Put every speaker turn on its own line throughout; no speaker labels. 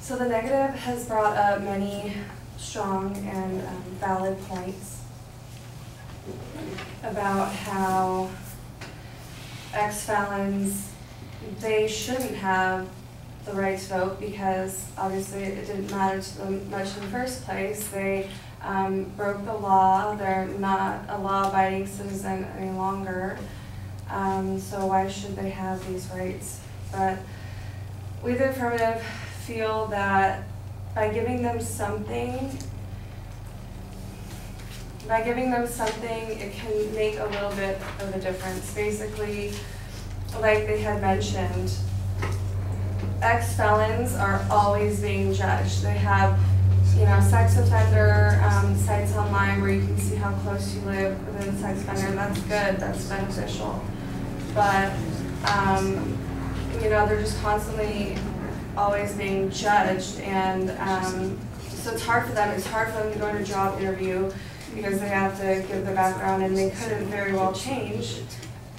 So the negative has brought up many strong and valid points about how ex-felons, they shouldn't have the right to vote because obviously it didn't matter to them much in the first place. They broke the law. They're not a law-abiding citizen any longer. So why should they have these rights? But we, the affirmative, feel that by giving them something, it can make a little bit of a difference. Basically, like they had mentioned, ex-felons are always being judged. They have, sex offender sites online where you can see how close you live with a sex offender. That's good. That's beneficial. But they're just constantly always being judged, and so it's hard for them. It's hard for them to go to a job interview because they have to give their background, and they could very well change,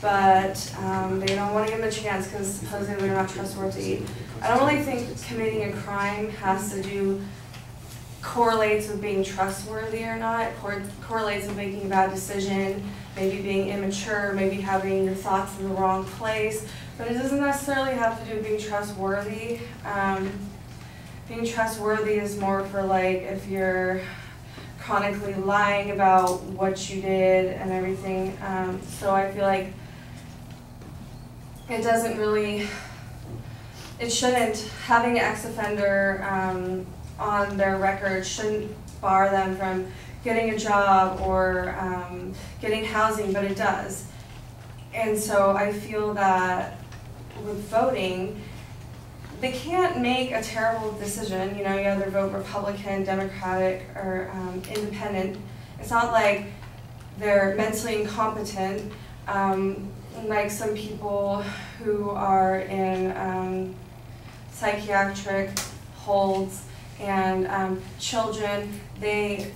but they don't want to give them a chance because supposedly they're not trustworthy. I don't really think committing a crime correlates with being trustworthy or not. It correlates with making a bad decision, maybe being immature, maybe having your thoughts in the wrong place, but it doesn't necessarily have to do with being trustworthy. Being trustworthy is more for like if you're chronically lying about what you did and everything. So I feel like it shouldn't, having an ex-offender on their record shouldn't bar them from getting a job or getting housing, but it does. And so I feel that with voting, they can't make a terrible decision. You either vote Republican, Democratic, or Independent. It's not like they're mentally incompetent, like some people who are in psychiatric holds and children. They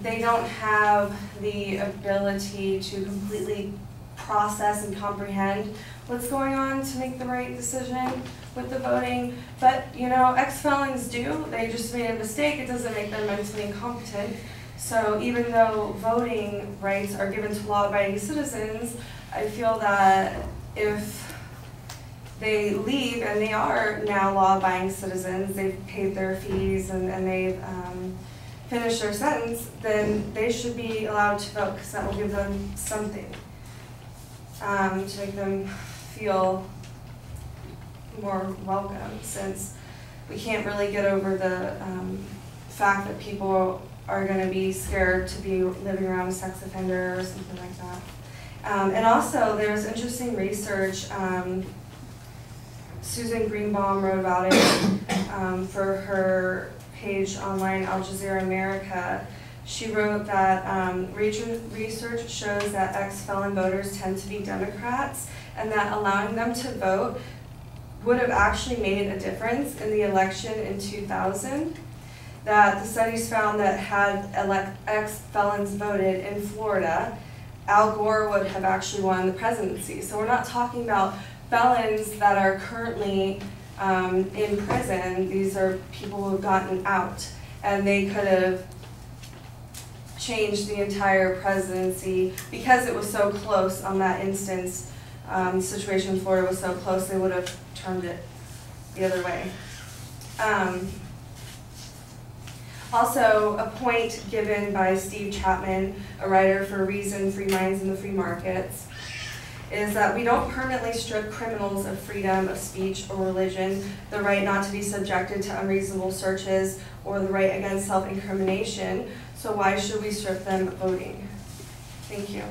don't have the ability to completely process and comprehend what's going on to make the right decision with the voting. But ex-felons do. They just made a mistake. It doesn't make them mentally incompetent. So even though voting rights are given to law-abiding citizens, I feel that if they leave and they are now law-abiding citizens, they've paid their fees and they've finished their sentence, then they should be allowed to vote because that will give them something to make them feel more welcome, since we can't really get over the fact that people are going to be scared to be living around a sex offender or something like that. And also, there's interesting research. Susan Greenbaum wrote about it for her page online, Al Jazeera America. She wrote that research shows that ex-felon voters tend to be Democrats, and that allowing them to vote would have actually made a difference in the election in 2000. That the studies found that had ex-felons voted in Florida, Al Gore would have actually won the presidency. So we're not talking about felons that are currently in prison. These are people who have gotten out, and they could have changed the entire presidency because it was so close on that instance. The situation in Florida was so close, they would have turned it the other way. Also, a point given by Steve Chapman, a writer for Reason, Free Minds, and the Free Markets, is that we don't permanently strip criminals of freedom of speech or religion, the right not to be subjected to unreasonable searches, or the right against self-incrimination. So why should we strip them of voting? Thank you.